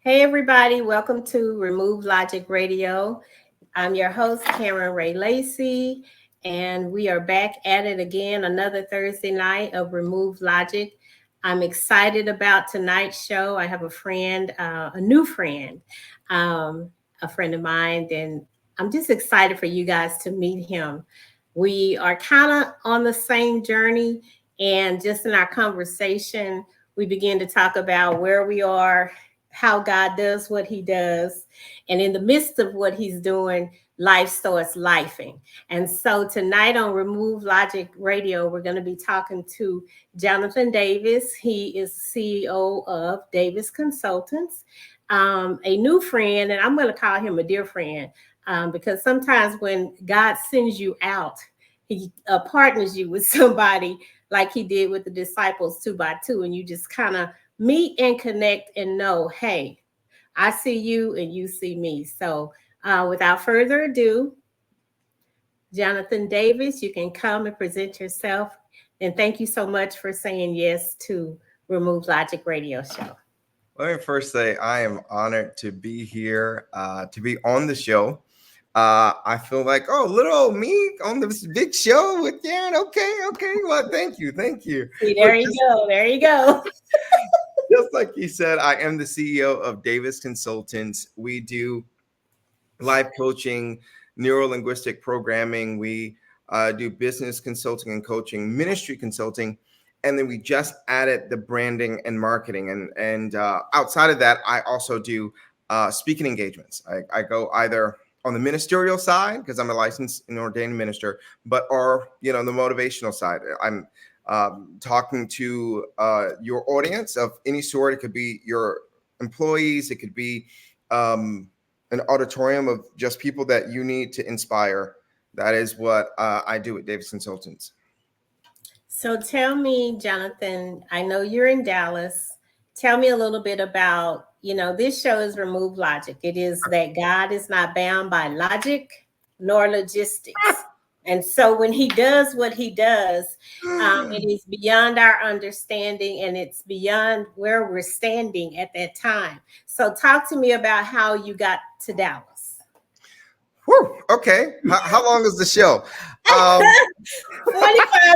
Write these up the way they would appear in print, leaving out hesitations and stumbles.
Hey, everybody, welcome to Remove Logic Radio. I'm your host, Karen Ray Lacey, and we are back at it again, another Thursday night of Remove Logic. I'm excited about tonight's show. I have a friend, a new friend, um, a friend of mine, and I'm just excited for you guys to meet him. We are kind of on the same journey, and just in our conversation, we begin to talk about where we are, how God does what he does. And in the midst of what he's doing, life starts lifing. And so tonight on Remove Logic Radio, we're going to be talking to Jonathan Davis. He is CEO of Davis Consultants, a new friend, and I'm going to call him a dear friend because sometimes when God sends you out, he partners you with somebody like he did with the disciples two by two, and you just kind of meet and connect and know, hey, I see you and you see me. So without further ado, Jonathan Davis, you can come and present yourself. And thank you so much for saying yes to Remove Logic Radio Show. Let me first say I am honored to be here, to be on the show. I feel like, oh, little old me on this big show with Darren. Okay. Well, thank you. See, there you go. There you go. Just like you said, I am the CEO of Davis Consultants. We do life coaching, neuro linguistic programming. We do business consulting and coaching, ministry consulting, and then we just added the branding and marketing. And outside of that, I also do speaking engagements. I go either on the ministerial side because I'm a licensed and ordained minister, or the motivational side. I'm talking to your audience of any sort. It could be your employees. It could be an auditorium of just people that you need to inspire. That is what I do at Davis Consultants. So tell me, Jonathan, I know you're in Dallas. Tell me a little bit about, this show is Remove Logic. It is that God is not bound by logic nor logistics. And so when he does what he does, it is beyond our understanding and it's beyond where we're standing at that time. So talk to me about how you got to Dallas. Whew, okay. How long is the show? 45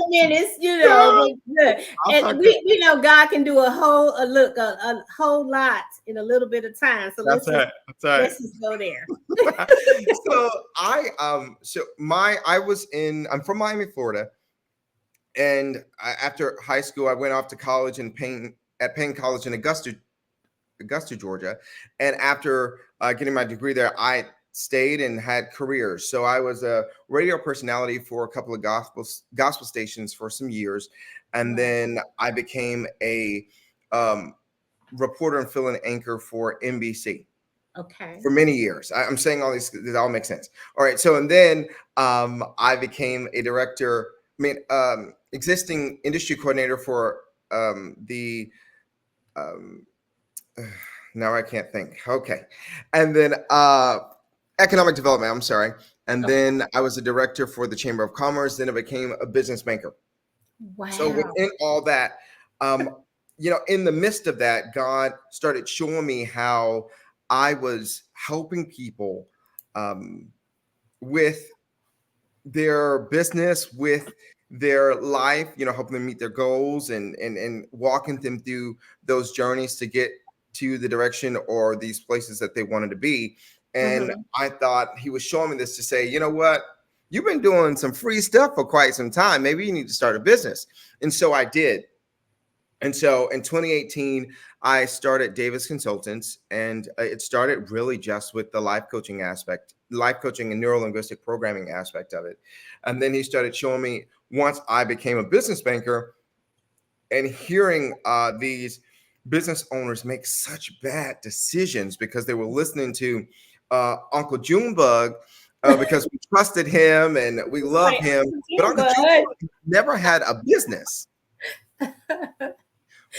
minutes, good. And we know God can do a whole lot in a little bit of time. So let's just go there. So I'm from Miami, Florida. And after high school, I went off to college at Payne College in Augusta, Georgia. And after getting my degree there, I stayed and had careers. So I was a radio personality for a couple of gospel stations for some years. And then I became a reporter and fill-in anchor for NBC. Okay. For many years. I'm saying all these, it all makes sense. All right. So, and then I became a director, existing industry coordinator for now I can't think. Okay. And then economic development, I'm sorry. And then I was a director for the Chamber of Commerce. Then I became a business banker. Wow. So within all that, in the midst of that, God started showing me how I was helping people with their business, with their life, helping them meet their goals and walking them through those journeys to get to the direction or these places that they wanted to be. And I thought he was showing me this to say, you know what? You've been doing some free stuff for quite some time. Maybe you need to start a business. And so I did. And so in 2018, I started Davis Consultants, and it started really just with the life coaching and neuro-linguistic programming aspect of it. And then he started showing me, once I became a business banker and hearing these business owners make such bad decisions because they were listening to Uncle Junebug because we trusted him and we love him. But Uncle Junebug never had a business.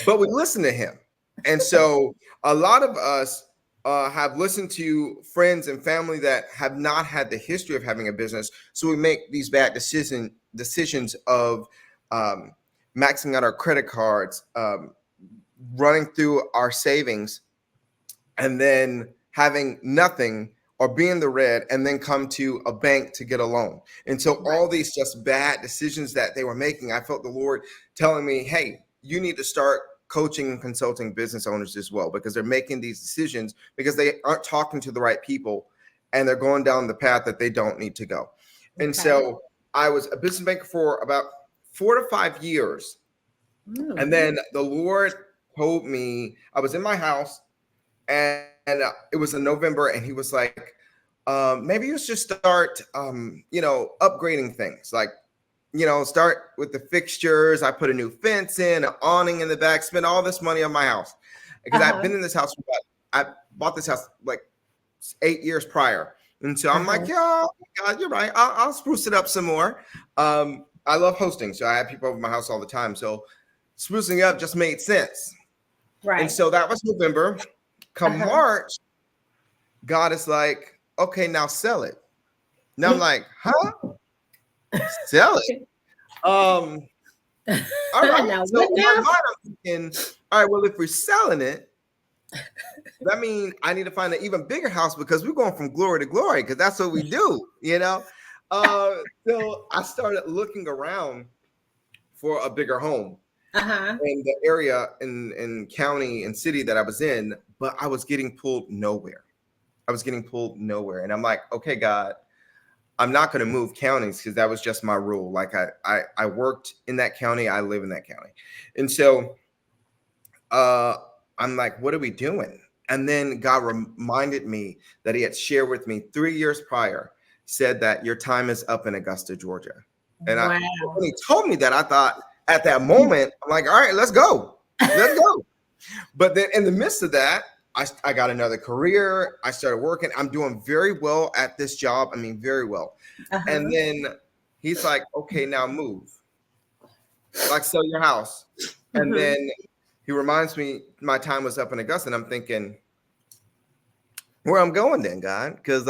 But we listen to him. And so a lot of us have listened to friends and family that have not had the history of having a business. So we make these bad decisions of maxing out our credit cards, running through our savings, and then having nothing or be in the red and then come to a bank to get a loan. And so all these just bad decisions that they were making, I felt the Lord telling me, hey, you need to start coaching and consulting business owners as well, because they're making these decisions because they aren't talking to the right people and they're going down the path that they don't need to go. And so I was a business banker for about 4 to 5 years. And then the Lord told me, I was in my house and it was in November, and he was like, maybe you should start, upgrading things. Like, start with the fixtures. I put a new fence in, an awning in the back, spent all this money on my house because I've been in this house. I bought this house like 8 years prior. And so I'm like, yeah, God, you're right. I'll spruce it up some more. I love hosting, so I have people over my house all the time. So sprucing up just made sense. Right. And so that was November. Come March, God is like, okay, now sell it. Now I'm like, huh? Sell it? All right. Now, So in my mind, I'm thinking, all right, well, if we're selling it, that means I need to find an even bigger house because we're going from glory to glory, because that's what we do, So I started looking around for a bigger home in the area in county and city that I was in, but I was getting pulled nowhere. And I'm like, okay, God, I'm not going to move counties because that was just my rule. Like I worked in that county. I live in that county. And so I'm like, what are we doing? And then God reminded me that he had shared with me 3 years prior, said that your time is up in Augusta, Georgia. And when he told me that, I thought at that moment, I'm like, all right, let's go. But then in the midst of that, I got another career. I started working. I'm doing very well at this job. I mean, very well. And then he's like, okay, now move. Like, sell your house. And then he reminds me my time was up in Augusta. And I'm thinking, where I'm going then, God? Because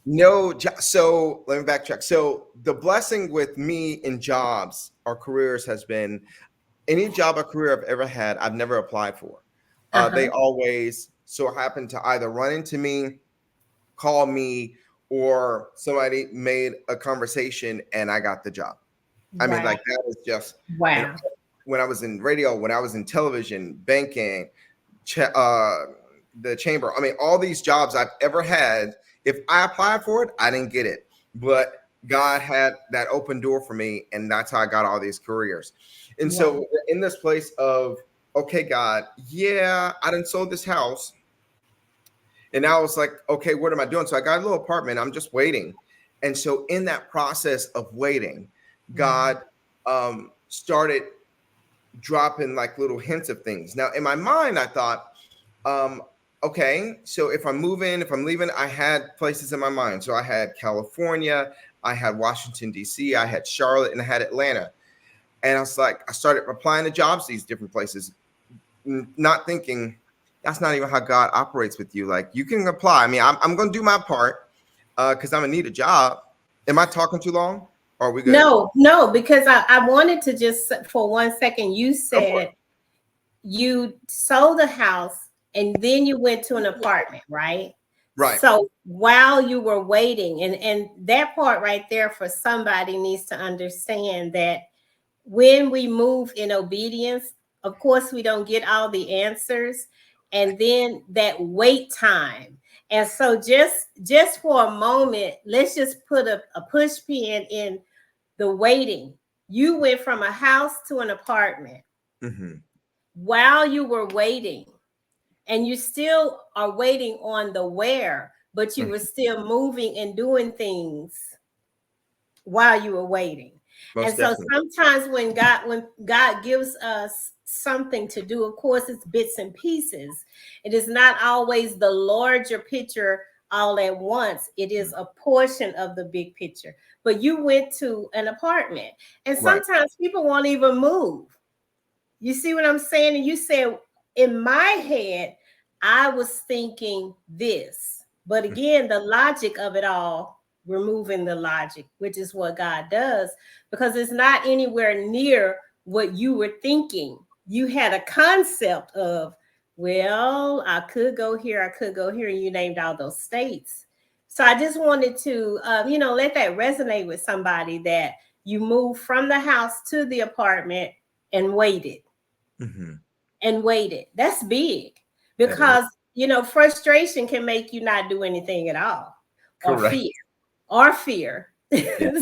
no job. So let me backtrack. So the blessing with me in jobs or careers has been any job or career I've ever had, I've never applied for. They always so happen to either run into me, call me, or somebody made a conversation and I got the job. I mean, like that is just wow. When I was in radio, when I was in television, banking, the chamber. I mean, all these jobs I've ever had, if I applied for it, I didn't get it. But God had that open door for me, and that's how I got all these careers. And so in this place of, okay, God, yeah, I done sold this house. And now it's like, okay, what am I doing? So I got a little apartment. I'm just waiting. And so in that process of waiting, God started dropping like little hints of things. Now, in my mind, I thought, okay, so if I'm moving, if I'm leaving, I had places in my mind. So I had California, I had Washington, D.C., I had Charlotte, and I had Atlanta. And I was like, I started applying to jobs these different places, not thinking that's not even how God operates with you. Like, you can apply. I mean, I'm going to do my part because I'm going to need a job. Am I talking too long? Or are we good? No, because I wanted to just, for 1 second, you said you sold the house and then you went to an apartment, right? Right. So while you were waiting, and that part right there for somebody needs to understand that when we move in obedience, of course, we don't get all the answers. And then that wait time. And so just for a moment, let's just put a push pin in the waiting. You went from a house to an apartment while you were waiting. And you still are waiting on the where, but you were still moving and doing things while you were waiting. Most definitely. So sometimes when God gives us something to do, of course, it's bits and pieces. It is not always the larger picture all at once. It is a portion of the big picture. But you went to an apartment, and sometimes people won't even move. You see what I'm saying? And you said, in my head, I was thinking this. But again, the logic of it all, removing the logic, which is what God does, because it's not anywhere near what you were thinking. You had a concept of Well, I could go here, I could go here, and you named all those states. So I just wanted to, let that resonate with somebody that you moved from the house to the apartment and waited Mm-hmm. and waited. That's big That is because, frustration can make you not do anything at all, or correct. fear. Yeah.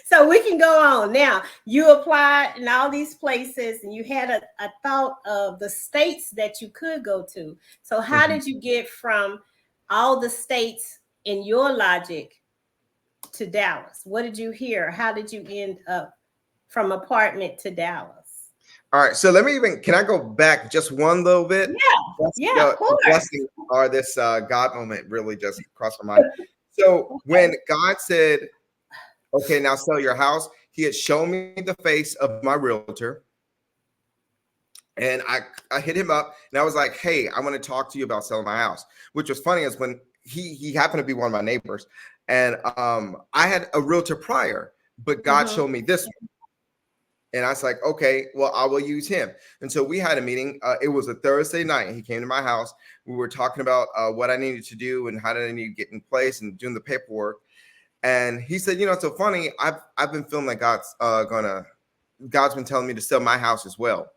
So we can go on. Now, you applied in all these places and you had a thought of the states that you could go to. So how Mhm. did you get from all the states in your logic to Dallas? What did you hear? How did you end up from apartment to Dallas? All right. So can I go back just one little bit? Yeah, yeah, of The course. blessing or this God moment really just crossed my mind. So when God said, okay, now sell your house, he had shown me the face of my realtor. And I hit him up and I was like, hey, I want to talk to you about selling my house. Which was funny is when he happened to be one of my neighbors. And I had a realtor prior, but God Mhm. showed me this one. And I was like, okay, well, I will use him. And so we had a meeting. It was a Thursday night. He came to my house. We were talking about what I needed to do and how did I need to get in place and doing the paperwork. And he said, it's so funny. I've been feeling like God's been telling me to sell my house as well.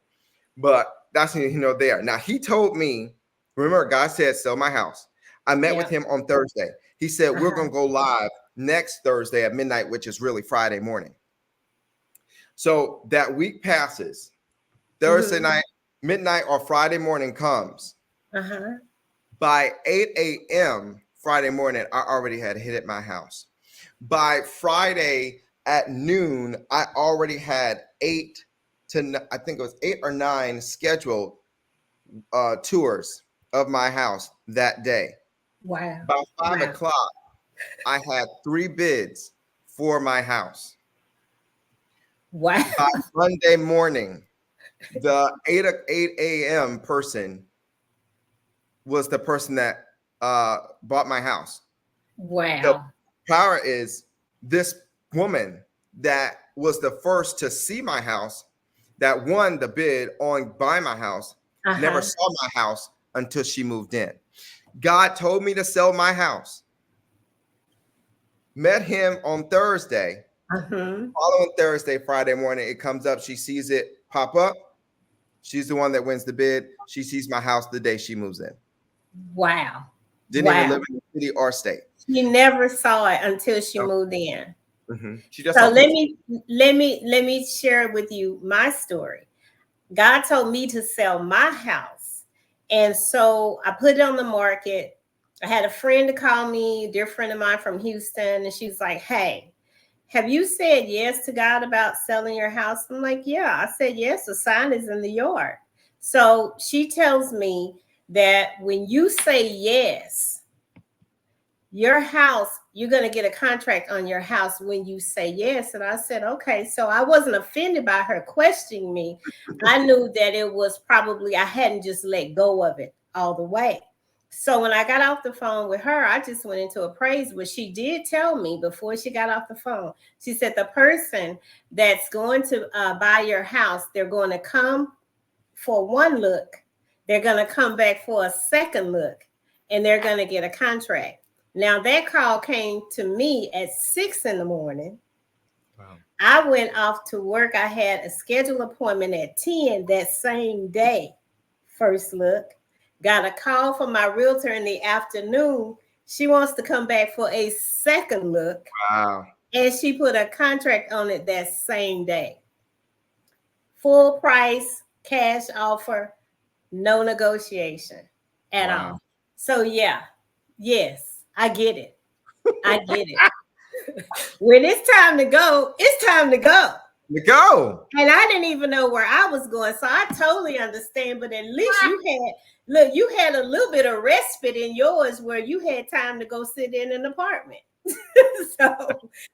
But that's there. Now he told me, remember, God said, sell my house. I met with Yeah. him on Thursday. He said, we're Uh-huh. going to go live next Thursday at midnight, which is really Friday morning. So that week passes. Thursday Mhm. night, midnight, or Friday morning comes. Uh-huh. By 8 a.m. Friday morning, I already had hit at my house. By Friday at noon, I already had I think it was 8 or 9 scheduled tours of my house that day. Wow. By 5 Wow. o'clock, I had 3 bids for my house. Wow. By Monday morning, the 8 a.m. person was the person that bought my house. The Wow. power is this woman that was the first to see my house, that won the bid on buy my house, never Uh-huh. saw my house until she moved in. God told me to sell my house. Met him on Thursday. Uh-huh. Following Thursday, Friday morning, it comes up. She sees it pop up. She's the one that wins the bid. She sees my house the day she moves in. Wow. Didn't even live Wow. in the city or state. She never saw it until she No. moved in. She just So saw pictures. let me share with you my story. God told me to sell my house. And so I put it on the market. I had a friend to call me, a dear friend of mine from Houston, and she was like, hey, have you said yes to God about selling your house? I'm like, yeah. I said yes. The sign is in the yard. So she tells me that when you say yes, your house, you're going to get a contract on your house when you say yes. And I said, okay. So I wasn't offended by her questioning me. I knew that it was probably, I hadn't just let go of it all the way. So when I got off the phone with her, I just went into a praise, but she did tell me before she got off the phone, she said, the person that's going to buy your house, they're going to come for one look, they're going to come back for a second look, and they're going to get a contract. Now that call came to me at 6 in the morning. Wow. I went off to work. I had a scheduled appointment at 10 that same day. First look. Got a call from my realtor in the afternoon. She wants to come back for a second look. Wow. And she put a contract on it that same day. Full price, cash offer, no negotiation at Wow. all. So yeah, yes, I get it. I get it. When it's time to go, it's time to go. To go. And I didn't even know where I was going. So I totally understand. But at least you had a little bit of respite in yours where you had time to go sit in an apartment. so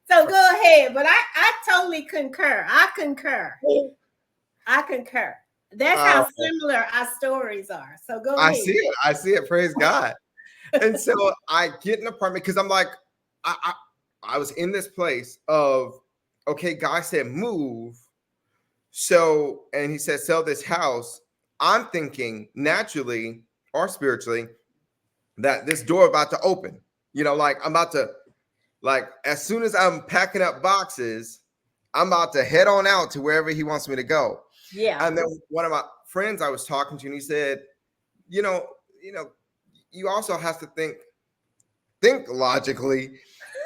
go ahead. But I totally concur. I concur. That's how similar our stories are. So go I ahead. see it. I see it. Praise God. And so I get an apartment because I'm like, I was in this place of, okay, God said move. So, and he said, sell this house. I'm thinking naturally or spiritually that this door about to open. Like I'm about to, like, as soon as I'm packing up boxes, I'm about to head on out to wherever he wants me to go. Yeah. And then one of my friends I was talking to, and he said, you know, you also have to think logically,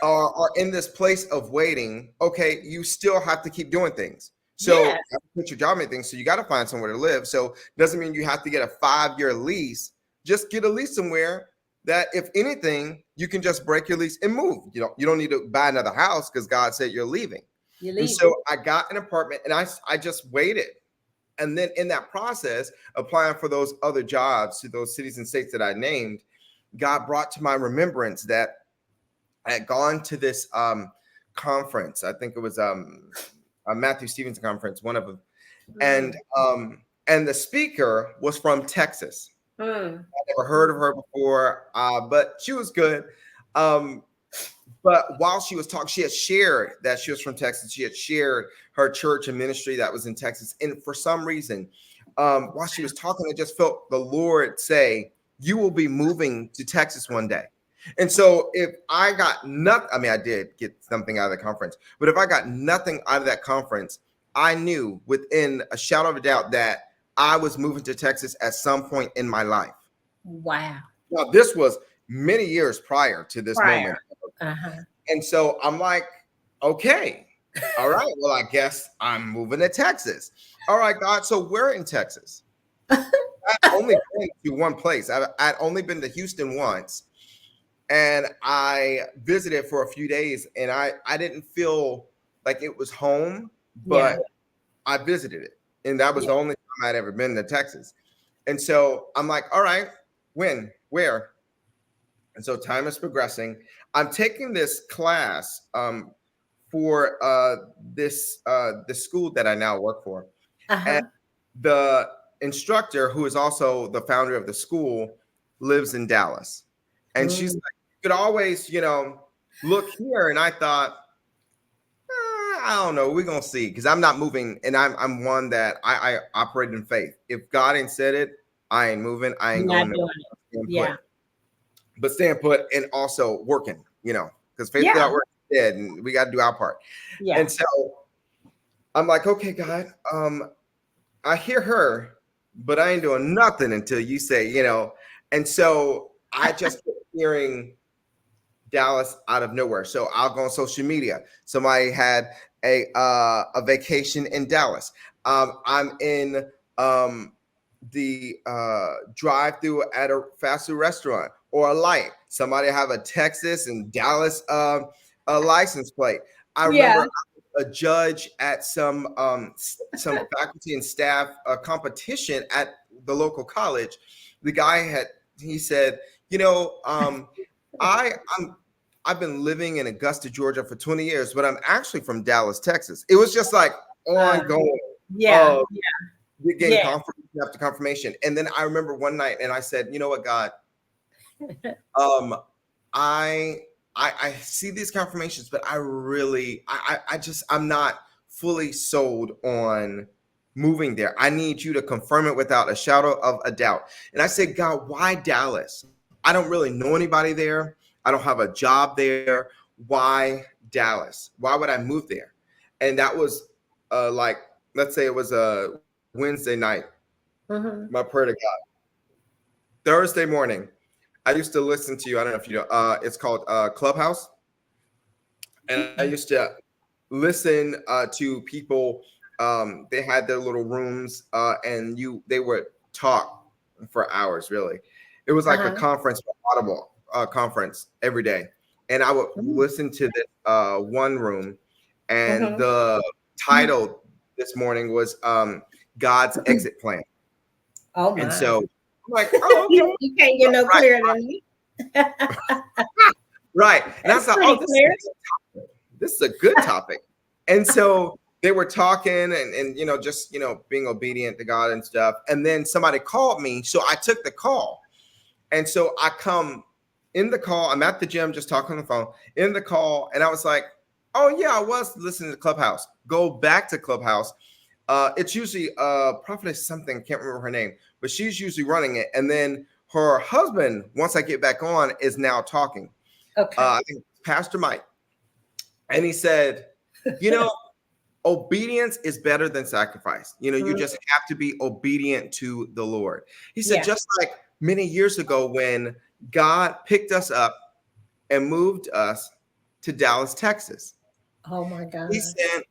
or in this place of waiting. Okay, you still have to keep doing things. So Yes. you have to put your job in things. So you got to find somewhere to live. So doesn't mean you have to get a 5-year lease. Just get a lease somewhere that, if anything, you can just break your lease and move. You don't need to buy another house because God said you're leaving. You And leave. so I got an apartment, and I just waited. And then in that process, applying for those other jobs to those cities and states that I named, God brought to my remembrance that I had gone to this conference. I think it was a Matthew Stevens conference, one of them. And the speaker was from Texas. I never heard of her before, but she was good. But while she was talking, she had shared that she was from Texas. She had shared her church and ministry that was in Texas. And for some reason, while she was talking, I just felt the Lord say, you will be moving to Texas one day. And so if I got nothing, I mean, I did get something out of the conference, but if I got nothing out of that conference, I knew within a shadow of a doubt that I was moving to Texas at some point in my life. Wow. Now, this was many years prior to this moment. And so I'm like, okay, all right, well, I guess I'm moving to Texas. All right, God, so we're in Texas. I'd only been to one place. I'd only been to Houston once, and I visited for a few days, and I didn't feel like it was home, but I visited it, and that was the only time I'd ever been to Texas. And so I'm like, all right, when, where? And so time is progressing. I'm taking this class for this school that I now work for. And the instructor, who is also the founder of the school, lives in Dallas. And she's like, you could always, look here. And I thought, I don't know. We're going to see, because I'm not moving. And I'm one that I operate in faith. If God ain't said it, I ain't moving. I ain't going to. But staying put and also working, because faith without work is dead, and we got to do our part. And so I'm like, okay, God, I hear her, but I ain't doing nothing until you say, And so I just kept hearing Dallas out of nowhere. So I'll go on social media. Somebody had a vacation in Dallas. I'm in the drive-through at a fast food restaurant or a light. Somebody have a Texas and Dallas a license plate. I remember a judge at some faculty and staff competition at the local college. The guy he said, I've been living in Augusta, Georgia for 20 years, but I'm actually from Dallas, Texas. It was just like ongoing. Getting confirmation after confirmation. And then I remember one night, and I said, you know what, God, I see these confirmations, but I'm not fully sold on moving there. I need you to confirm it without a shadow of a doubt. And I said, God, why Dallas? I don't really know anybody there. I don't have a job there. Why Dallas? Why would I move there? And that was let's say it was a Wednesday night, my prayer to God. Thursday morning, I used to listen to you. I don't know if you know. It's called Clubhouse, and I used to listen to people. They had their little rooms, and they would talk for hours. Really, it was like a conference, Audible conference every day, and I would listen to this one room, and the title this morning was God's Exit Plan. Oh my! And so I'm like, oh, okay. You can't get no clearer than me. Right. And I thought, this is a good topic. And so they were talking and just being obedient to God and stuff. And then somebody called me, so I took the call. And so I come in the call. I'm at the gym, just talking on the phone. In the call, and I was like, oh yeah, I was listening to Clubhouse. Go back to Clubhouse. it's usually prophetess something, can't remember her name, but she's usually running it. And then her husband, once I get back on, is now talking. Okay. I think Pastor Mike. And he said, you know, obedience is better than sacrifice. You know, you just have to be obedient to the Lord. He said, just like many years ago when God picked us up and moved us to Dallas, Texas. Oh my God. He said,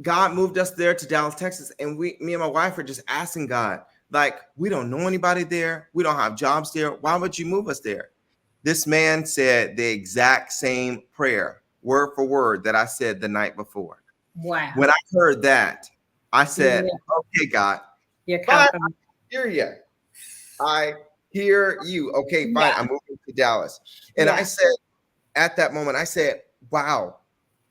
God moved us there to Dallas, Texas. And me and my wife are just asking God, like, we don't know anybody there. We don't have jobs there. Why would you move us there? This man said the exact same prayer, word for word, that I said the night before. Wow. When I heard that, I said, okay, God, I hear you. I hear you. Okay, fine. I'm moving to Dallas. And I said, at that moment, I said, wow,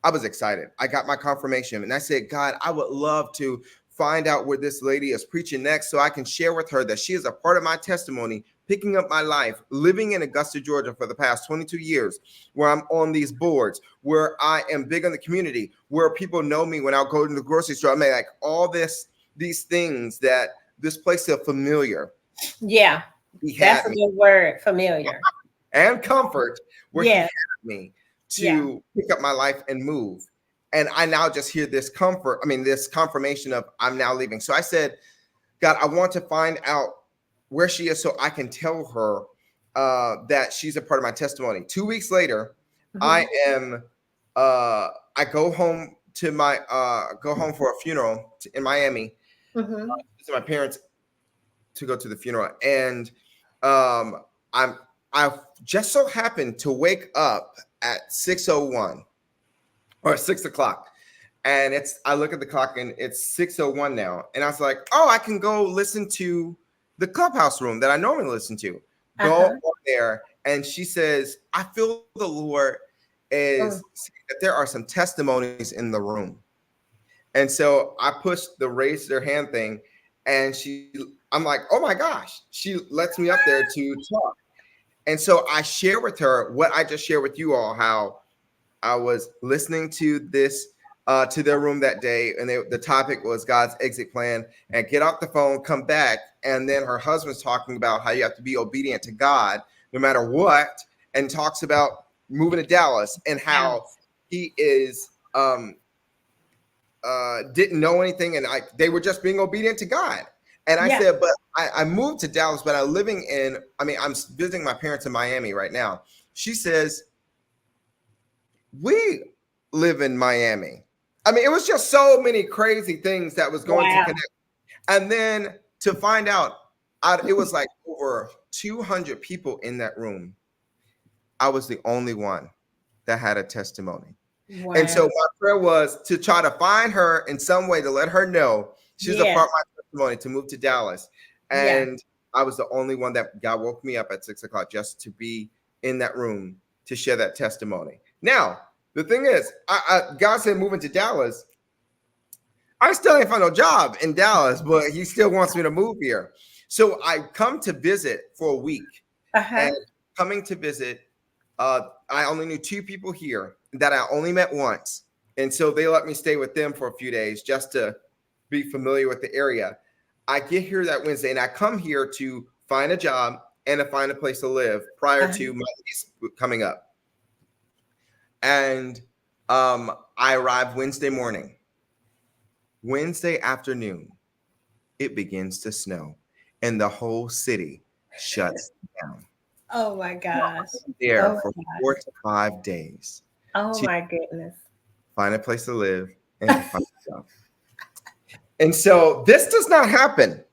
I was excited. I got my confirmation. And I said, God, I would love to find out where this lady is preaching next so I can share with her that she is a part of my testimony, picking up my life, living in Augusta, Georgia for the past 22 years, where I'm on these boards, where I am big in the community, where people know me when I'll go to the grocery store. I mean, like all these things that this place is familiar. Yeah, that's a good word, familiar. And comfort, where he had me to pick up my life and move. And I now just hear this comfort, this confirmation of I'm now leaving. So I said, God, I want to find out where she is so I can tell her that she's a part of my testimony. 2 weeks later, I go home for a funeral in Miami. To my parents to go to the funeral. And I just so happened to wake up at 6:01 or 6 o'clock. And I look at the clock and it's 6:01 now. And I was like, oh, I can go listen to the Clubhouse room that I normally listen to. Go on there. And she says, I feel the Lord is saying that there are some testimonies in the room. And so I pushed the raise their hand thing. And I'm like, oh my gosh, she lets me up there to talk. And so I share with her what I just shared with you all, how I was listening to this, to their room that day. And the topic was God's exit plan, and get off the phone, come back. And then her husband's talking about how you have to be obedient to God no matter what. And talks about moving to Dallas and how he is, didn't know anything. And they were just being obedient to God. And I said, but I moved to Dallas, but I'm visiting my parents in Miami right now. She says, we live in Miami. It was just so many crazy things that was going to connect. And then to find out, it was like over 200 people in that room. I was the only one that had a testimony. Wow. And so my prayer was to try to find her in some way to let her know she's a part of my testimony to move to Dallas. And I was the only one that God woke me up at 6 o'clock just to be in that room to share that testimony. Now, the thing is, God said moving to Dallas. I still ain't found no job in Dallas, but he still wants me to move here. So I come to visit for a week. And coming to visit, I only knew 2 people here that I only met once. And so they let me stay with them for a few days just to be familiar with the area. I get here that Wednesday and I come here to find a job and to find a place to live prior to my lease coming up. And I arrived Wednesday morning. Wednesday afternoon, it begins to snow and the whole city shuts down. Oh my gosh. There for 4 to 5 days. Oh my goodness. Find a place to live and find a job. And so this does not happen.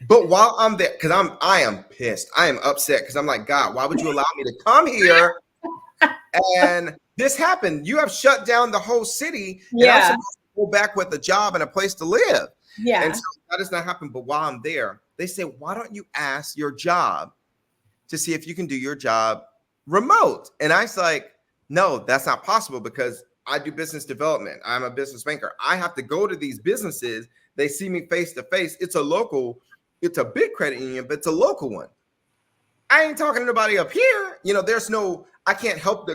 But while I'm there, because I am pissed. I am upset because I'm like, God, why would you allow me to come here? And this happened. You have shut down the whole city. And I'm supposed to go back with a job and a place to live. Yeah. And so that does not happen. But while I'm there, they say, why don't you ask your job to see if you can do your job remote? And I was like, no, that's not possible because I do business development. I'm a business banker. I have to go to these businesses. They see me face to face. It's a big credit union, but it's a local one. I ain't talking to nobody up here. I can't help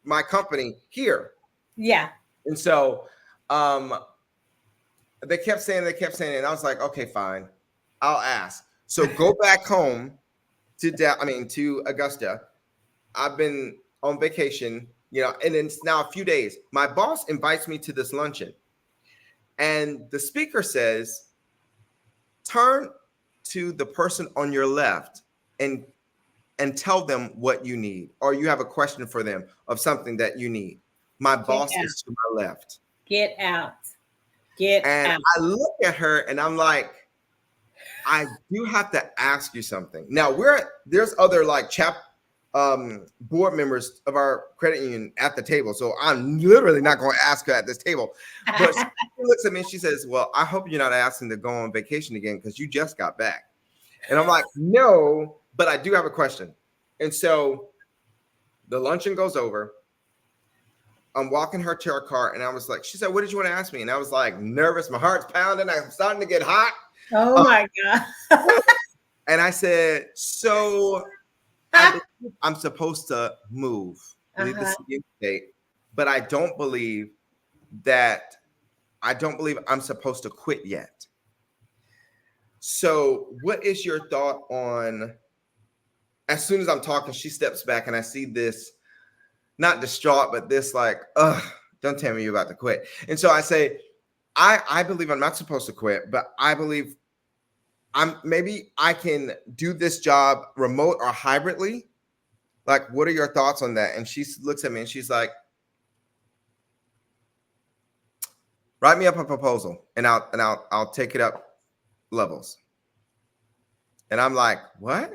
my company here. Yeah. And so They kept saying, and I was like, okay, fine, I'll ask. So go back home to Augusta. I've been on vacation, and it's now a few days. My boss invites me to this luncheon, and the speaker says, turn to the person on your left and tell them what you need, or you have a question for them of something that you need. My boss is to my left. Get out. And I look at her and I'm like, I do have to ask you something. Now there's other like board members of our credit union at the table. So I'm literally not going to ask her at this table. But she looks at me and she says, well, I hope you're not asking to go on vacation again because you just got back. And I'm like, no, but I do have a question. And so the luncheon goes over. I'm walking her to her car and I was like, she said, what did you want to ask me? And I was like, nervous. My heart's pounding. I'm starting to get hot. Oh my God. And I said, so I'm supposed to leave the state, but I don't believe I'm supposed to quit yet. So what is your thought on, as soon as I'm talking, she steps back and I see this, not distraught, but this like, don't tell me you're about to quit. And so I say, I believe I'm not supposed to quit, but I believe maybe I can do this job remote or hybridly. Like, what are your thoughts on that? And she looks at me and she's like, write me up a proposal and I'll take it up levels. And I'm like, what?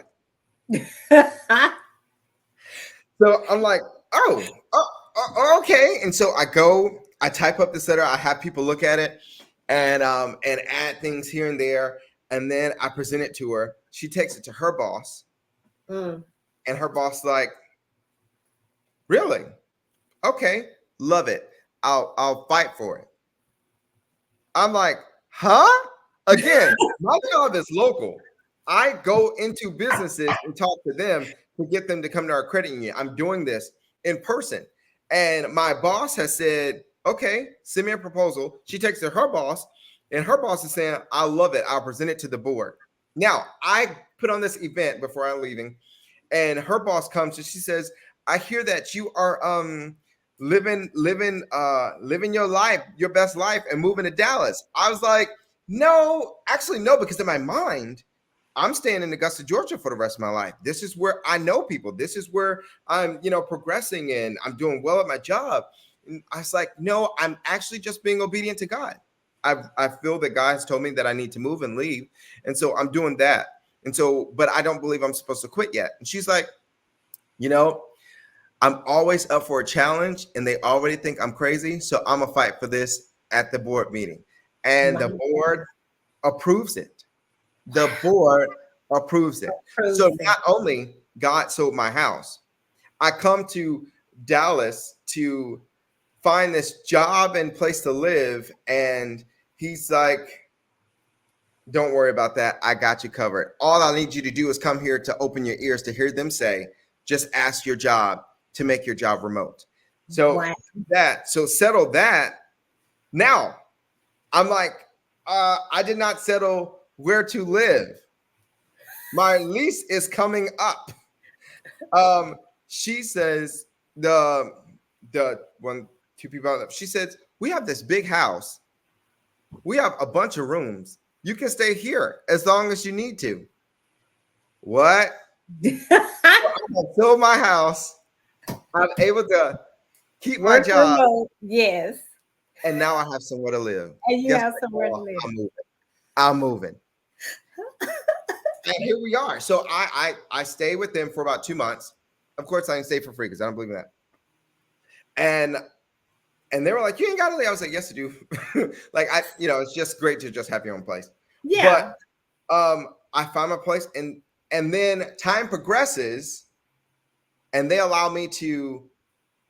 So I'm like, okay. And so I type up this letter. I have people look at it and add things here and there. And then I present it to her. She takes it to her boss. And her boss like, really? Okay, love it. I'll fight for it. I'm like, huh? Again, my job is local. I go into businesses and talk to them to get them to come to our credit union. I'm doing this in person. And my boss has said, okay, send me a proposal. She takes it to her boss, and her boss is saying, I love it. I'll present it to the board. Now, I put on this event before I'm leaving, and her boss comes and she says, I hear that you are living your life, your best life, and moving to Dallas. I was like, no, actually, no, because in my mind, I'm staying in Augusta, Georgia for the rest of my life. This is where I know people. This is where I'm, progressing and I'm doing well at my job. And I was like, no, I'm actually just being obedient to God. I feel that God has told me that I need to move and leave. And so I'm doing that. And so, but I don't believe I'm supposed to quit yet. And she's like, I'm always up for a challenge and they already think I'm crazy. So I'm gonna fight for this at the board meeting. And the board approves it. The board approves it. So not only God sold my house, I come to Dallas to find this job and place to live. And he's like, don't worry about that. I got you covered. All I need you to do is come here to open your ears to hear them say, just ask your job to make your job remote. So settle that. Now I'm like, I did not settle where to live. My lease is coming up. She says the two people, she says, we have this big house. We have a bunch of rooms. You can stay here as long as you need to. What? I sold my house. I'm able to keep my job. Yes. And now I have somewhere to live. And you have somewhere to live. I'm moving. And here we are. So I stayed with them for about 2 months. Of course, I didn't stay for free because I don't believe in that. And they were like, you ain't got to leave. I was like, yes, I do. Like, it's just great to just have your own place. Yeah. But I found my place and then time progresses and they allow me to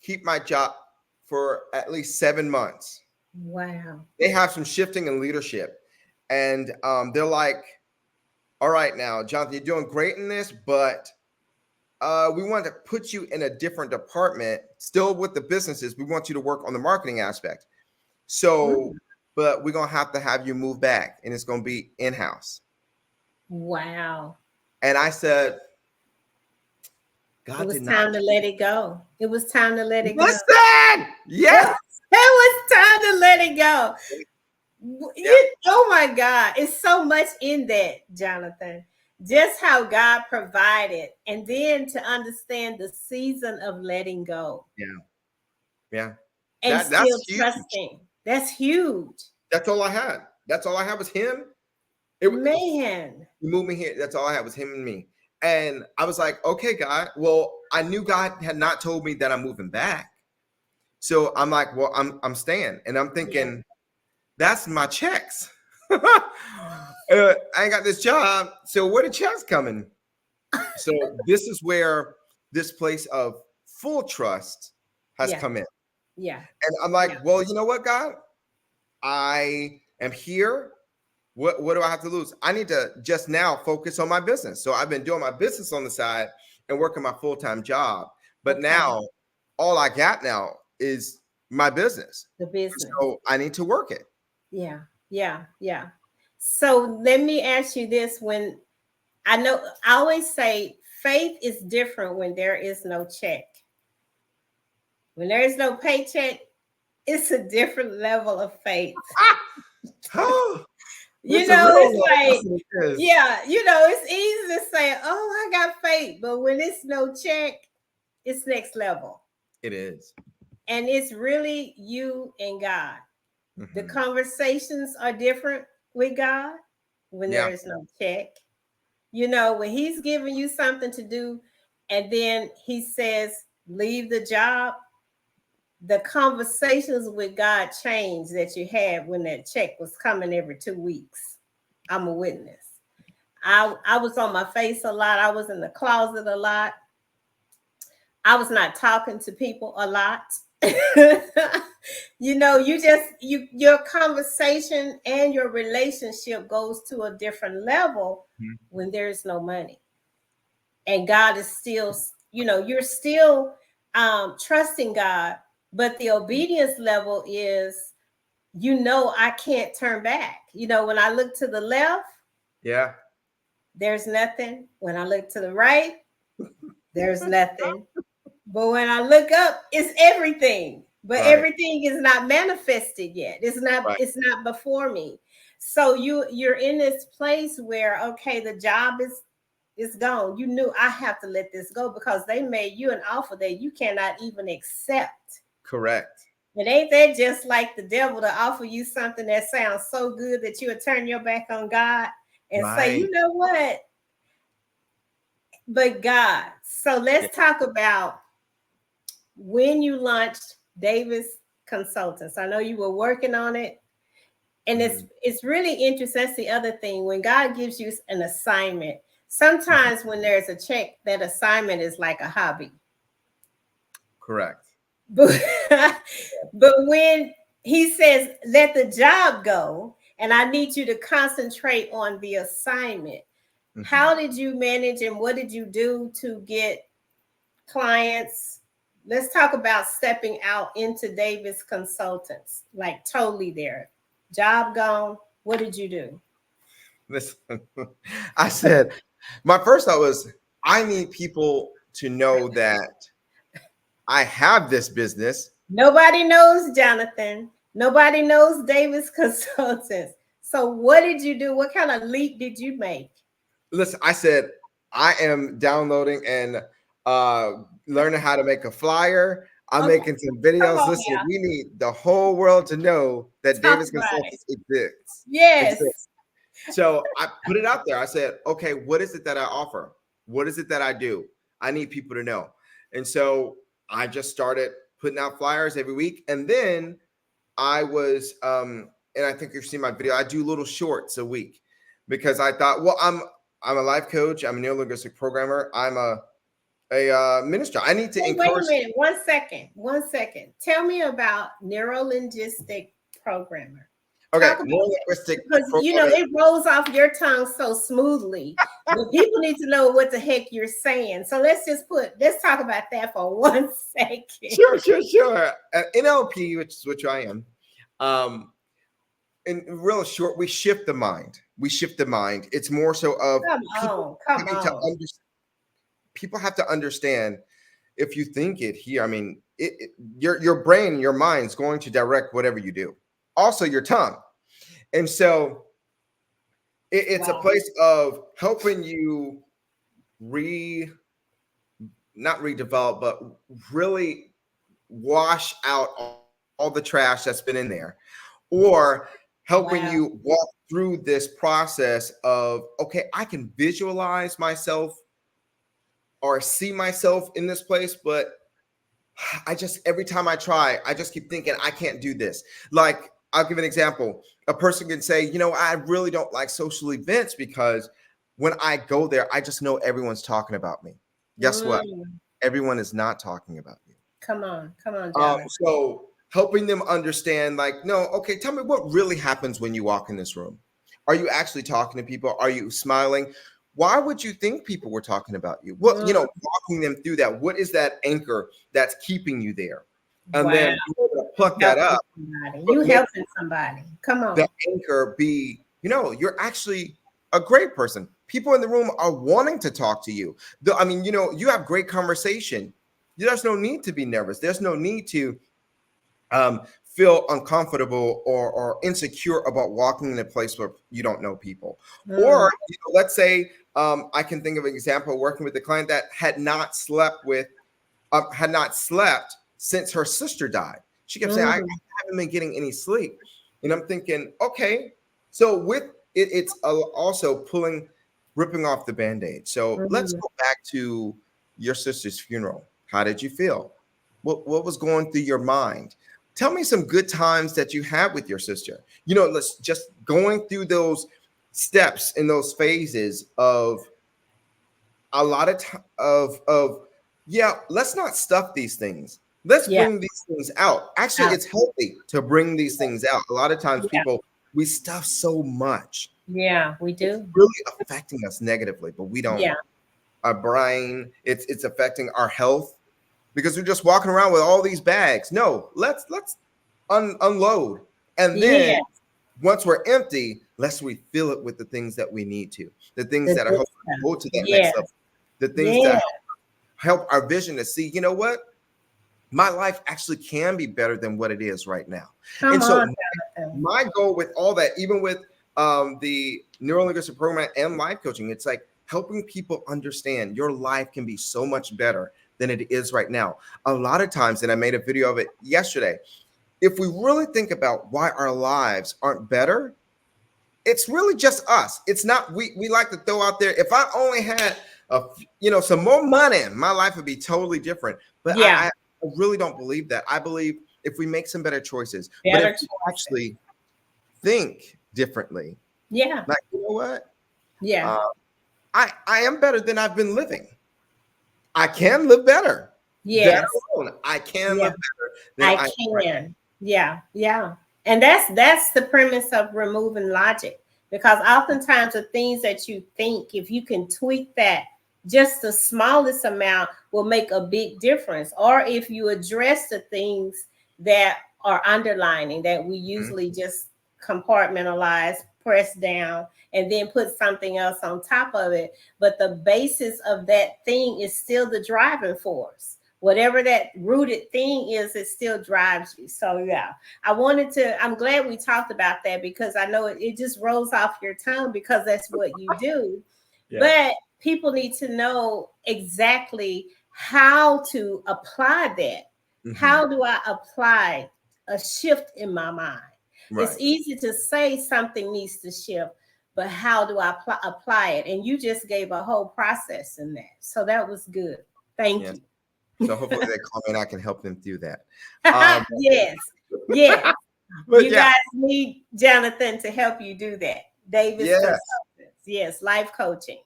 keep my job for at least 7 months. Wow. They have some shifting in leadership. And they're like, all right, now, Jonathan, you're doing great in this, but we want to put you in a different department, still with the businesses. We want you to work on the marketing aspect. So, but we're going to have you move back, and it's going to be in-house. Wow. And I said, It God was did time not. to let it go. It was time to let it go. Listen, yes. It was time to let it go. Oh my God. It's so much in that, Jonathan. Just how God provided, and then to understand the season of letting go. Yeah. And That's still huge. trusting. That's huge. That's all I had. That's all I had was him. Man. He moved me here. That's all I had was him and me. And I was like, okay, God. Well, I knew God had not told me that I'm moving back. So I'm like, well, I'm staying. And I'm thinking, that's my checks. I ain't got this job. So where the checks coming? So this is where this place of full trust has come in. Yeah. And I'm like, well, you know what, God? I am here. What do I have to lose? I need to just now focus on my business. So I've been doing my business on the side and working my full-time job. But now all I got now is my business. The business. So I need to work it. Yeah. So let me ask you this. When I always say faith is different when there is no check. When there is no paycheck, it's a different level of faith. It's like, it's easy to say, oh, I got faith. But when it's no check, it's next level. It is. And it's really you and God. Mm-hmm. The conversations are different with God when there is no check. When he's giving you something to do and then he says, leave the job, the conversations with God changed that you had when that check was coming every 2 weeks. I'm a witness. I was on my face a lot. I was in the closet a lot. I was not talking to people a lot. Your conversation and your relationship goes to a different level when there's no money. And God is still, you're still trusting God, but the obedience level is, I can't turn back. When I look to the left, there's nothing. When I look to the right, there's nothing. But when I look up, it's everything. But everything is not manifested yet. It's not before me. So you're in this place where, okay, the job is gone. You knew I have to let this go because they made you an offer that you cannot even accept. Correct. And ain't that just like the devil to offer you something that sounds so good that you would turn your back on God and say, you know what? But God. So let's talk about when you launched Davis Consultants. I know you were working on it. And it's really interesting. That's the other thing. When God gives you an assignment, sometimes when there's a check, that assignment is like a hobby. Correct. But when he says, let the job go, and I need you to concentrate on the assignment, how did you manage and what did you do to get clients? Let's talk about stepping out into Davis Consultants, like totally there. Job gone. What did you do? Listen, I said, my first thought was, I need people to know that I have this business. Nobody knows Jonathan. Nobody knows Davis Consultants. So what did you do? What kind of leap did you make? Listen, I said, I am downloading and learning how to make a flyer. I'm making some videos. Listen, we need the whole world to know that Davis Consultants exists. Yes. So I put it out there. I said, okay, what is it that I offer? What is it that I do? I need people to know. And so I just started putting out flyers every week. And then I was, and I think you've seen my video, I do little shorts a week because I thought, well, I'm a life coach. I'm a neurolinguistic programmer. I'm a minister. I need to encourage. Wait a minute. 1 second. Tell me about neurolinguistic programmer. Okay, neurolinguistic because it rolls off your tongue so smoothly. But people need to know what the heck you're saying. So let's talk about that for 1 second. Sure. NLP, which I am. in real short, we shift the mind. We shift the mind. It's more so of Come having to on. understand. People have to understand, if you think it here, I mean, your brain, your mind's going to direct whatever you do. Also, your tongue. And so it's a Wow. place of helping you not redevelop, but really wash out all the trash that's been in there, or helping Wow. you walk through this process of, okay, I can visualize myself or see myself in this place, but I just, every time I try, I just keep thinking I can't do this. Like, I'll give an example. A person can say, I really don't like social events because when I go there, I just know everyone's talking about me. Guess what? Everyone is not talking about you. Come on, Jonathan. So helping them understand, like, no, okay, tell me what really happens when you walk in this room. Are you actually talking to people? Are you smiling? Why would you think people were talking about you? Well, walking them through that. What is that anchor that's keeping you there? And then pluck that up. You helping somebody. Come on. The anchor be, you're actually a great person. People in the room are wanting to talk to you. I mean, you have great conversation. There's no need to be nervous. There's no need to feel uncomfortable or insecure about walking in a place where you don't know people. Or let's say I can think of an example working with a client that had not slept since her sister died. She kept saying, I haven't been getting any sleep. And I'm thinking, okay, so with it, it's also ripping off the Band-Aid. So let's go back to your sister's funeral. How did you feel? What was going through your mind? Tell me some good times that you had with your sister. Let's just going through those steps and those phases of a lot of let's not stuff these things. Let's bring these things out. Actually, it's healthy to bring these things out. A lot of times we stuff so much. Yeah, we do. It's really affecting us negatively, but we don't. Yeah. Our brain, it's affecting our health because we're just walking around with all these bags. No, let's unload. And then once we're empty, let's refill it with the things that we need to, the things that are helping to go to that next level, the things that help our vision to see, you know what? My life actually can be better than what it is right now. My goal with all that, even with the neurolinguistic program and life coaching, it's like helping people understand your life can be so much better than it is right now. A lot of times, and I made a video of it yesterday, if we really think about why our lives aren't better, it's really just us. It's not, we like to throw out there, if I only had some more money, my life would be totally different. But I really don't believe that. I believe if we make some better choices, but if we actually think differently, like, you know what? I am better than I've been living. I can live better. Yes. I can live better than I can. Yeah. And that's the premise of removing logic, because oftentimes the things that you think, if you can tweak that just the smallest amount, will make a big difference. Or if you address the things that are underlining, that we usually just compartmentalize, press down, and then put something else on top of it. But the basis of that thing is still the driving force. Whatever that rooted thing is, it still drives you. So I'm glad we talked about that, because I know it just rolls off your tongue because that's what you do. But people need to know exactly how to apply that. How do I apply a shift in my mind? It's easy to say something needs to shift, but how do I apply it? And you just gave a whole process in that. So that was good. Thank you. So hopefully they call me and I can help them through that. Yes. But you guys need Jonathan to help you do that. Davis Consultants. Yes, life coaching.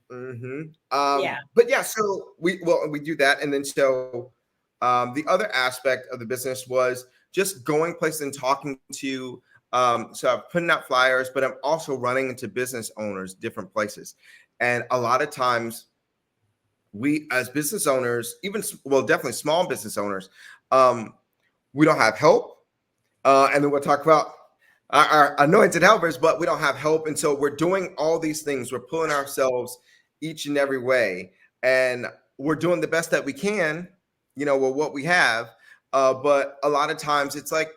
But so we do that. And then so the other aspect of the business was just going places and talking to so I'm putting out flyers, but I'm also running into business owners, different places. And a lot of times we as business owners, definitely small business owners, we don't have help. And then we'll talk about our anointed helpers, but we don't have help. And so we're doing all these things. We're pulling ourselves each and every way. And we're doing the best that we can, with what we have. But a lot of times it's like,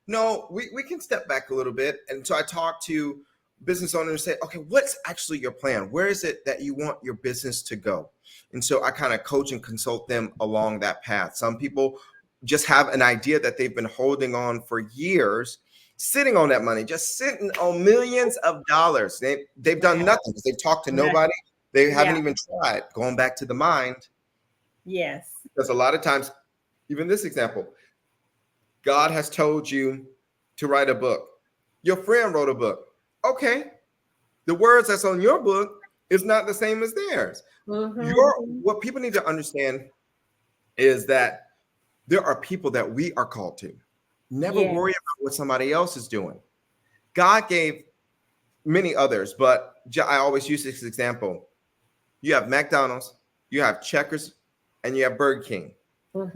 no, we can step back a little bit. And so I talk to business owners and say, okay, what's actually your plan? Where is it that you want your business to go? And so I kind of coach and consult them along that path. Some people just have an idea that they've been holding on for years, sitting on that money, just sitting on millions of dollars. They've done nothing because they've talked to nobody. They haven't even tried. Going back to the mind. Yes. Because a lot of times, even this example, God has told you to write a book. Your friend wrote a book. Okay. The words that's on your book is not the same as theirs. What people need to understand is that there are people that we are called to. Never worry about what somebody else is doing. God gave many others, but I always use this example. You have McDonald's, you have Checkers, and you have Burger King.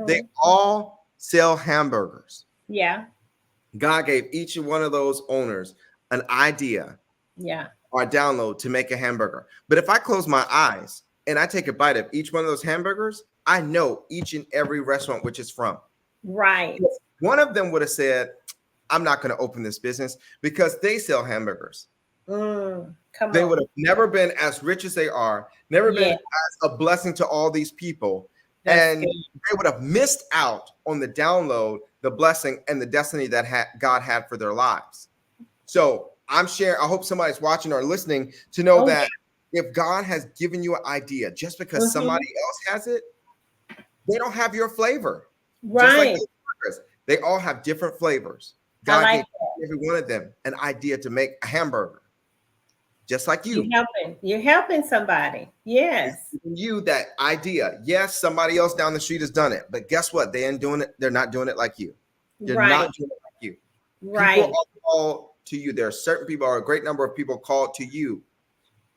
They all sell hamburgers. Yeah. God gave each one of those owners an idea or a download to make a hamburger. But if I close my eyes and I take a bite of each one of those hamburgers, I know each and every restaurant which it's from. Right. One of them would have said, I'm not going to open this business because they sell hamburgers. They would have never been as rich as they are, never been as a blessing to all these people. They would have missed out on the download, the blessing, and the destiny that God had for their lives. So I'm sharing, I hope somebody's watching or listening to know that if God has given you an idea, just because somebody else has it, they don't have your flavor. Right. Just like they all have different flavors. God gave every one of them an idea to make a hamburger. Just like you. You're helping somebody. Yes. You that idea. Yes, somebody else down the street has done it. But guess what? They ain't doing it. They're not doing it like you. They're not doing it like you. Right. People are called to you. There are certain people, or a great number of people called to you.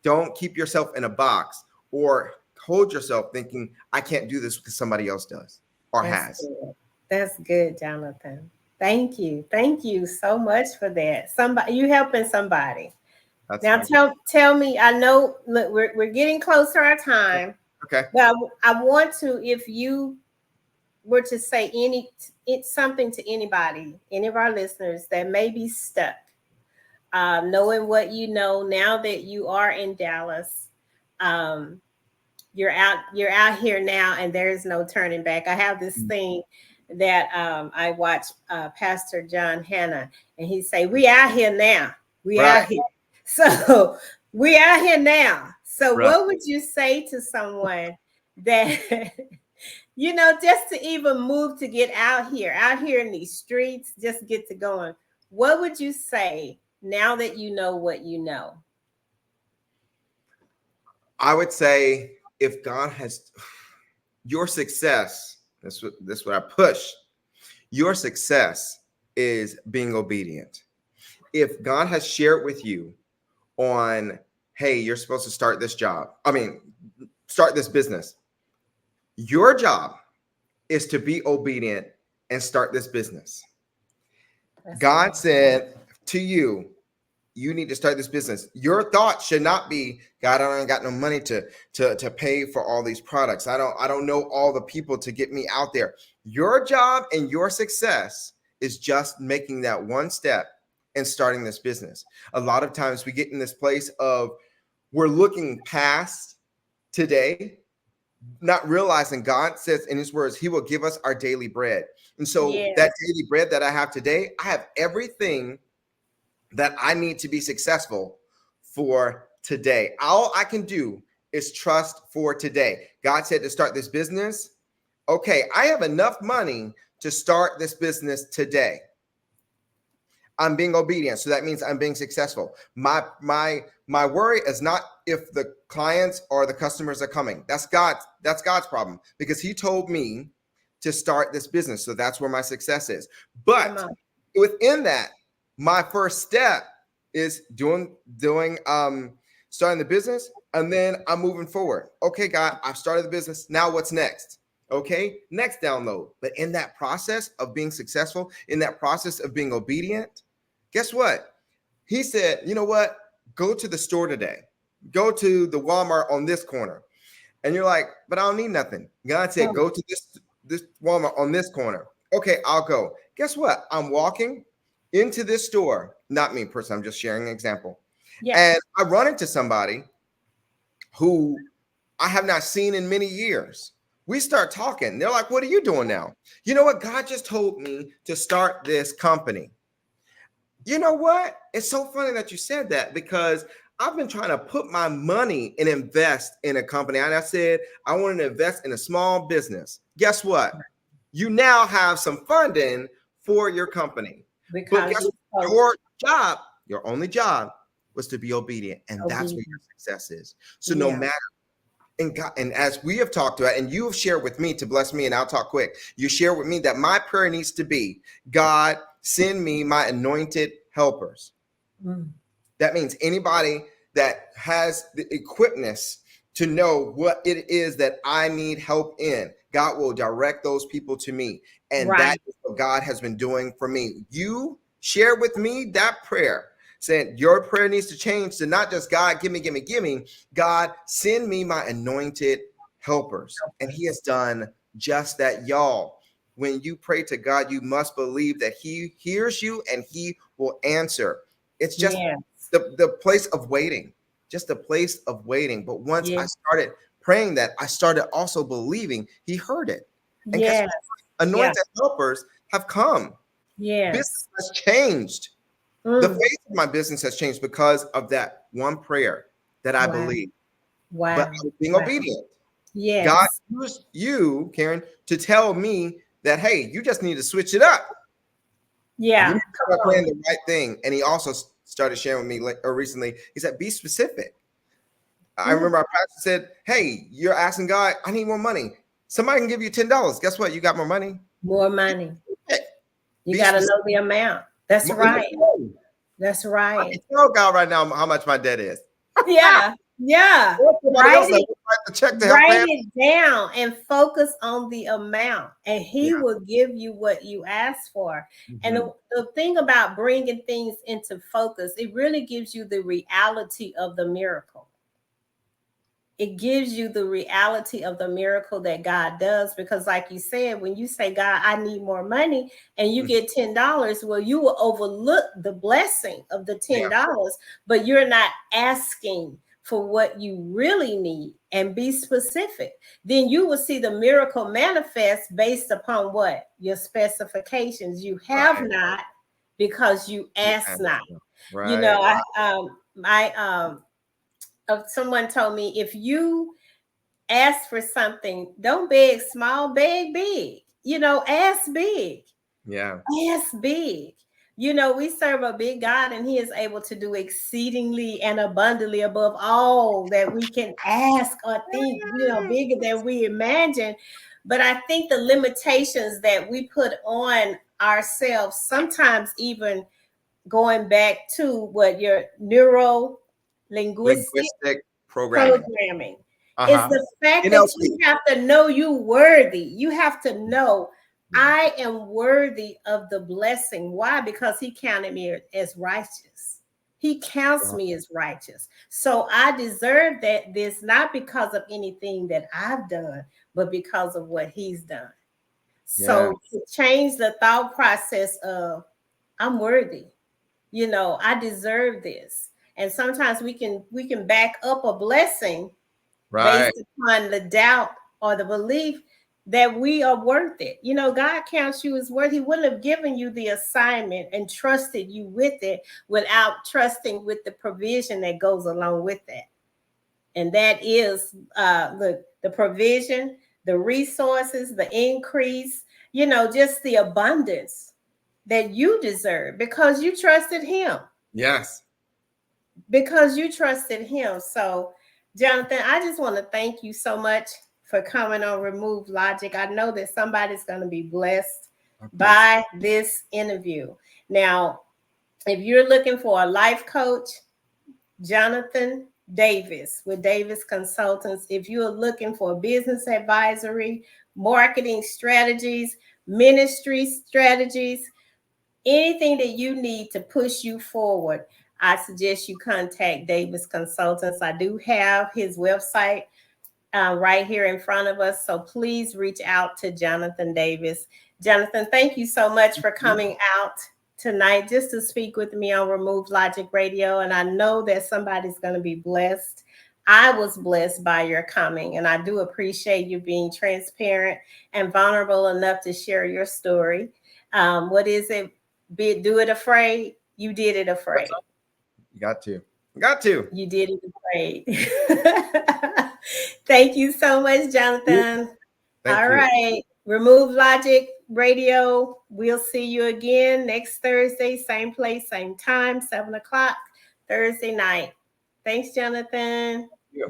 Don't keep yourself in a box or hold yourself thinking, I can't do this because somebody else does or has. Good. That's good, Jonathan. Thank you. Thank you so much for that. You helping somebody. Now tell me, I know, look, we're getting close to our time. Okay. But I want to, if you were to say something to anybody, any of our listeners that may be stuck, knowing what you know now that you are in Dallas, you're out here now, and there is no turning back. I have this thing that I watch Pastor John Hanna, and he say, "We out here now. We out here." So we out here now. So what would you say to someone that, just to even move to get out here in these streets, just get to going? What would you say now that you know what you know? I would say if God has your success, this is what I push. Your success is being obedient. If God has shared with you on, hey, you're supposed to start this start this business. Your job is to be obedient and start this business. God said to you, you need to start this business. Your thought should not be, God, I ain't got no money to pay for all these products. I don't know all the people to get me out there. Your job and your success is just making that one step and starting this business. A lot of times we get in this place of we're looking past today, not realizing God says in his words, he will give us our daily bread. And so that daily bread that I have today, I have everything that I need to be successful for today. All I can do is trust for today. God said to start this business. Okay, I have enough money to start this business today. I'm being obedient. So that means I'm being successful. My worry is not if the clients or the customers are coming. That's God's problem, because he told me to start this business. So that's where my success is. But within that, my first step is starting the business, and then I'm moving forward. Okay, God, I've started the business. Now what's next? Okay, next download. But in that process of being successful, in that process of being obedient, guess what? He said, you know what? Go to the store today. Go to the Walmart on this corner. And you're like, but I don't need nothing. God said, go to this Walmart on this corner. Okay, I'll go. Guess what? I'm walking into this store. Not me personally, I'm just sharing an example. Yeah. And I run into somebody who I have not seen in many years. We start talking. They're like, what are you doing now? You know what? God just told me to start this company. You know what? It's so funny that you said that, because I've been trying to put my money and invest in a company. And I said, I want to invest in a small business. Guess what? You now have some funding for your company. But guess what? Your job, your only job, was to be obedient. And that's where your success is. So no matter, and God, and as we have talked about, and you have shared with me to bless me, and I'll talk quick. You share with me that my prayer needs to be, God, send me my anointed helpers. That means anybody that has the equipness to know what it is that I need help in. God will direct those people to me. And that is what God has been doing for me. You share with me that prayer, saying your prayer needs to change to not just God, give me. God, send me my anointed helpers. And he has done just that, y'all. When you pray to God, you must believe that he hears you and he will answer. It's just the place of waiting, just a place of waiting. But once I started praying that, I started also believing he heard it. And guess what? Anointed helpers have come. Business has changed. The face of my business has changed because of that one prayer that I believe. But I was being obedient. God used you, Karen, to tell me that, hey, you just need to switch it up. You need to start playing the right thing. And he also started sharing with me recently. He said, be specific. I remember our pastor said, hey, you're asking God, I need more money. Somebody can give you $10. Guess what? You got more money. More money. You got to know the amount. That's right. That's right. I can tell God right now how much my debt is. Yeah. Write it down and focus on the amount, and he will give you what you ask for. And the thing about bringing things into focus, it really gives you the reality of the miracle. It gives you the reality of the miracle that God does, because like you said, when you say, God, I need more money, and you get $10, well, you will overlook the blessing of the $10, but you're not asking for what you really need and be specific. Then you will see the miracle manifest based upon what? Your specifications. You have not because you ask not. You know, someone told me, if you ask for something, don't beg small, beg big. You know, ask big. Ask big. You know, we serve a big God, and he is able to do exceedingly and abundantly above all that we can ask or think, you know, bigger than we imagine. But I think the limitations that we put on ourselves, sometimes even going back to what your linguistic programming is the fact that you have to know you worthy. You have to know I am worthy of the blessing. Why? Because he counted me as righteous. He counts me as righteous. So I deserve this, not because of anything that I've done, but because of what he's done. So to change the thought process of I'm worthy, you know, I deserve this. And sometimes we can back up a blessing based upon the doubt or the belief that we are worth it. You know, God counts you as worth. He wouldn't have given you the assignment and trusted you with it without trusting with the provision that goes along with that. And that is the provision, the resources, the increase, you know, just the abundance that you deserve because you trusted him. Because you trusted him. So, Jonathan, I just want to thank you so much for coming on Remove Logic. I know that somebody's going to be blessed by this interview. Now, if you're looking for a life coach, Jonathan Davis with Davis Consultants. If you're looking for business advisory, marketing strategies, ministry strategies, anything that you need to push you forward, I suggest you contact Davis Consultants. I do have his website right here in front of us. So please reach out to Jonathan Davis. Jonathan, thank you so much for coming out tonight just to speak with me on Remove Logic Radio. And I know that somebody's going to be blessed. I was blessed by your coming, and I do appreciate you being transparent and vulnerable enough to share your story. What is it? Do it afraid. You did it afraid. You got to. Got to. You did it afraid. Thank you so much, Jonathan. Thank All you. right. Remove Logic Radio. We'll see you again next Thursday, same place, same time, 7 o'clock, Thursday night. Thanks, Jonathan. Yeah.